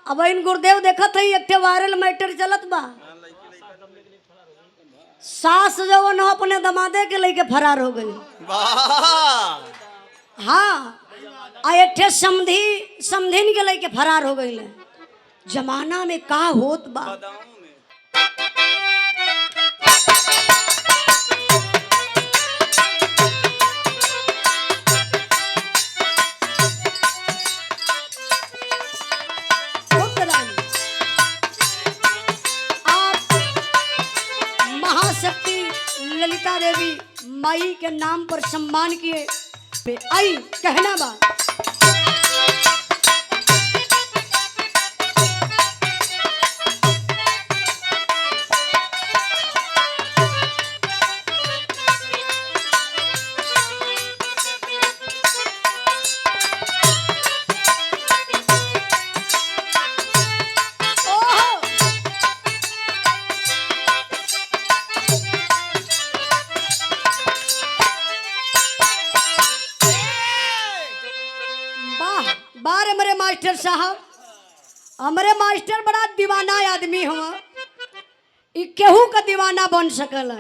अब इन गुरुदेव देखत है एक वायरल मैटर चलत बा। सास जवन हो अपने दमादे के लेके फरार हो गई। हाँ आ एक समधिन के लेके फरार हो गई। जमाना में का होत बा। ललिता देवी माई के नाम पर सम्मान किए पे आई कहना बा। बार हमारे मास्टर साहब, हमारे मास्टर बड़ा दीवाना आदमी हुआ। केहू का दीवाना बन सकल।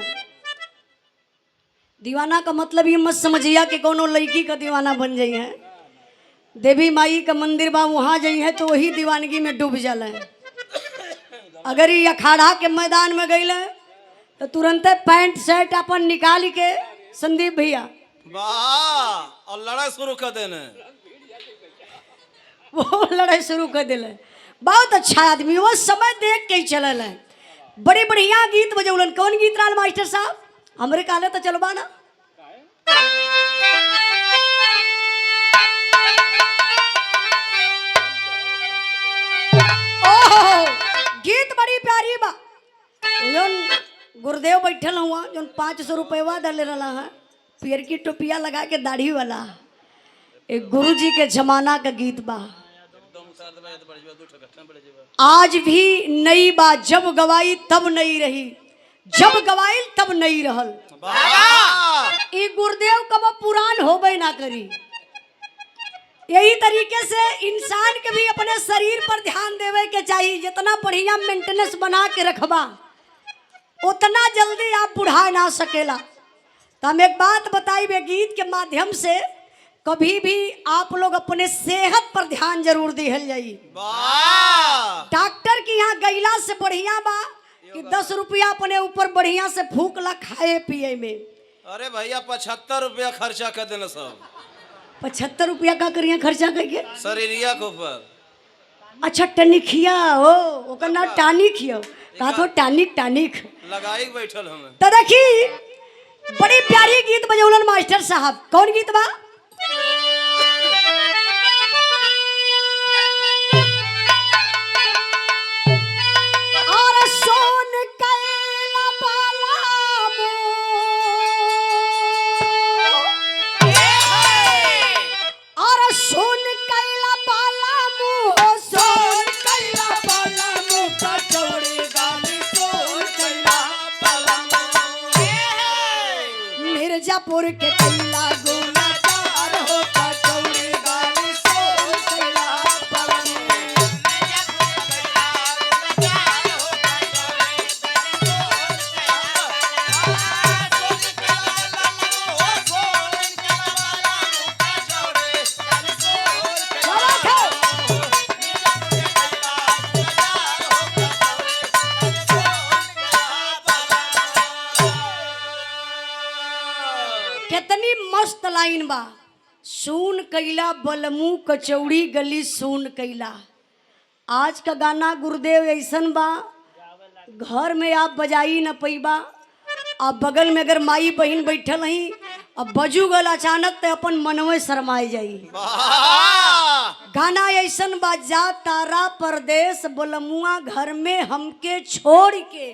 दीवाना का मतलब ये मत समझिया कि कोनो लड़की का दीवाना बन जाई है। देवी माई का मंदिर बा वहाँ जाई है तो वही दीवानगी में डूब जाला। अगर ये अखाड़ा के मैदान में गई तो तुरंत पैंट शर्ट अपन निकाल के संदीप भैया वाह और लड़ाई शुरू कर देने, वो लड़ाई शुरू कर दिले। बहुत अच्छा आदमी वो समय देख के ही चलल है। बड़ी बढ़िया गीत बजौलन। कौन गीत रहा मास्टर साहब? हमरे काले तो चलबा ना। ओहो गीत बड़ी प्यारी बा। जोन गुरुदेव बैठल हुआ जोन 500 रुपया डाले रहा है, पियर की टोपिया लगा के दाढ़ी वाला, एक गुरुजी के जमाना का गीत बा। आज भी नई बात जब गवाई तब नहीं रही, जब गवाई तब नहीं रहल। ये गुरुदेव कब पुरान हो गई ना करी। यही तरीके से इंसान के भी अपने शरीर पर ध्यान देवे के चाहिए। जितना बढ़िया मेंटेनेंस बना के रखबा उतना जल्दी आप बुढ़ा ना सकेला। तो हम एक बात बताई गीत के माध्यम से, कभी भी आप लोग अपने सेहत पर ध्यान जरूर दिहल जाई। डॉक्टर की यहाँ गैला से बढ़िया बा कि 10 रुपया अपने ऊपर बढ़िया से फूक ला खाए पिए में। अरे भैया 75 रुपया खर्चा कर देना सब। 75 रुपया का करिए खर्चा करके शरीरिया के ऊपर। अच्छा टनिकिया हो ओकर ना टानिक हो का तो टानिक लगाई बैठल हमें। तो देखी बड़ी प्यारी गीत बजौलन मास्टर साहब। कौन गीत बा? मिर्जापुर के कैला गोलाकार हो कचौड़ी गाली सोन कैला पलंग। कितनी मस्त लाइन बा। सून कैला बलमू कचौड़ी गली सून कैला। आज का गाना गुरुदेव ऐसन बा घर में आप बजाई न पैबा। आप बगल में अगर माई बहन बैठल ही अब बजू गल अचानक तो अपन मनवे शरमाई जाई। गाना ऐसन बा जा तारा परदेश बलमुआ घर में हमके छोड़ के।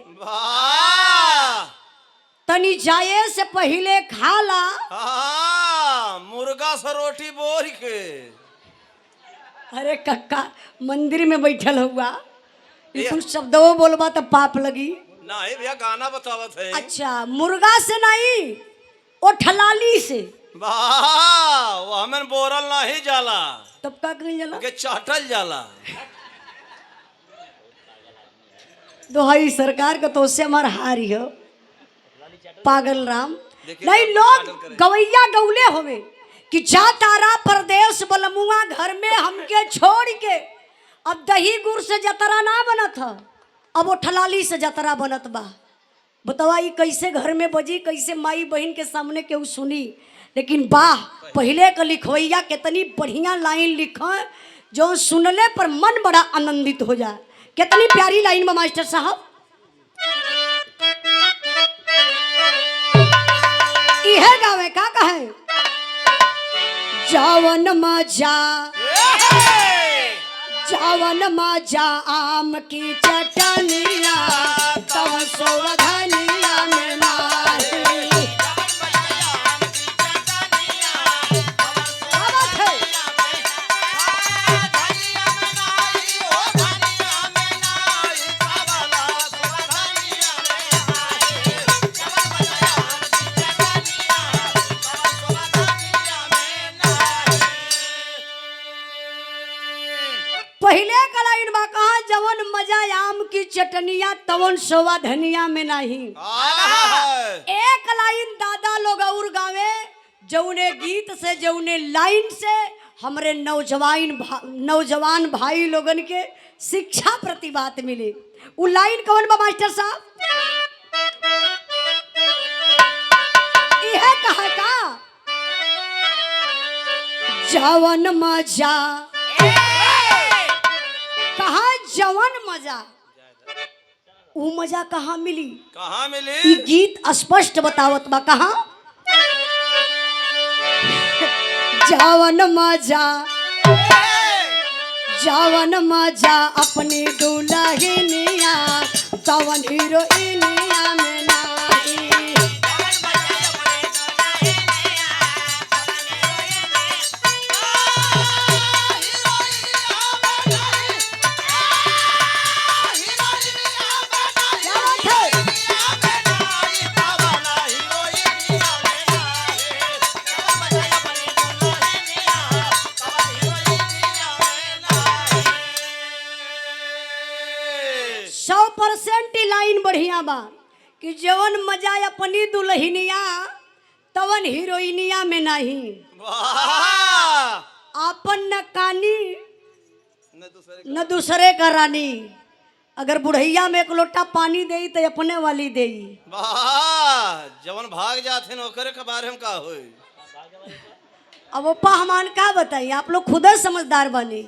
तनी जाए से पहले खाला मुर्गा से रोटी बोर के। अरे कक्का मंदिर में बैठल हुआ कुछ शब्दों बोलबा तो पाप लगी। नहीं भैया गाना बतावत है। अच्छा मुर्गा से नहीं वो ठलाली से। वाह वो हमें बोरल नहीं जाला तब का कहीं जाला के चाटल जाला। दोहाई सरकार का तो उससे हमार हारी हो पागल राम। देखिए, नहीं सब लोग चाटल करे। गवैया गौले होवे कि जा तारा परदेश बलमुआ घर में हमके छोड़ के। अब दही गुड़ से जतरा ना बनत ह, अब वो ठलाली से जतरा बनत बा। बतावा ई कैसे घर में बजी, कैसे माई बहन के सामने केहू सुनी। लेकिन वाह, पहले का लिखवैया कितनी बढ़िया लाइन लिखा जो सुनले पर मन बड़ा आनंदित हो जाए। कितनी प्यारी लाइन में मास्टर साहब। इहे गावे का कहे, जावन मजा जावन मजा आम की चटनिया तव सोवधनिया में नाही। पहले का लाइन बा कहा, जवन मजा आम की चटनिया तवन सोवा धनिया में नहीं। एक लाइन दादा लोग और गावे, जौने गीत से जौने लाइन से हमरे नौजवान भाई लोगन के शिक्षा प्रति बात मिली। वो लाइन कौन बा मास्टर साहब? यह कहा का, जवन मजा कहा, जवन मजा वो मजा कहाँ मिली? कहाँ मिली? ये गीत स्पष्ट बतावत बा कहा, जवन मजा जवन मजा अपनी दुल्हनिया तवन हीरोइनिया में नाही। लाइन बढ़िया बा कि जवन मजा अपनी दुल्हनिया तवन हीरोइनिया में नहीं। अपन न कानी न दूसरे का रानी। अगर बुढ़ैया में एक लोटा पानी दे तो अपने वाली दे। जवन भाग जाते ओकरे के बारे में का होई। अब ओपा हमान का बताइए, आप लोग खुद समझदार बने।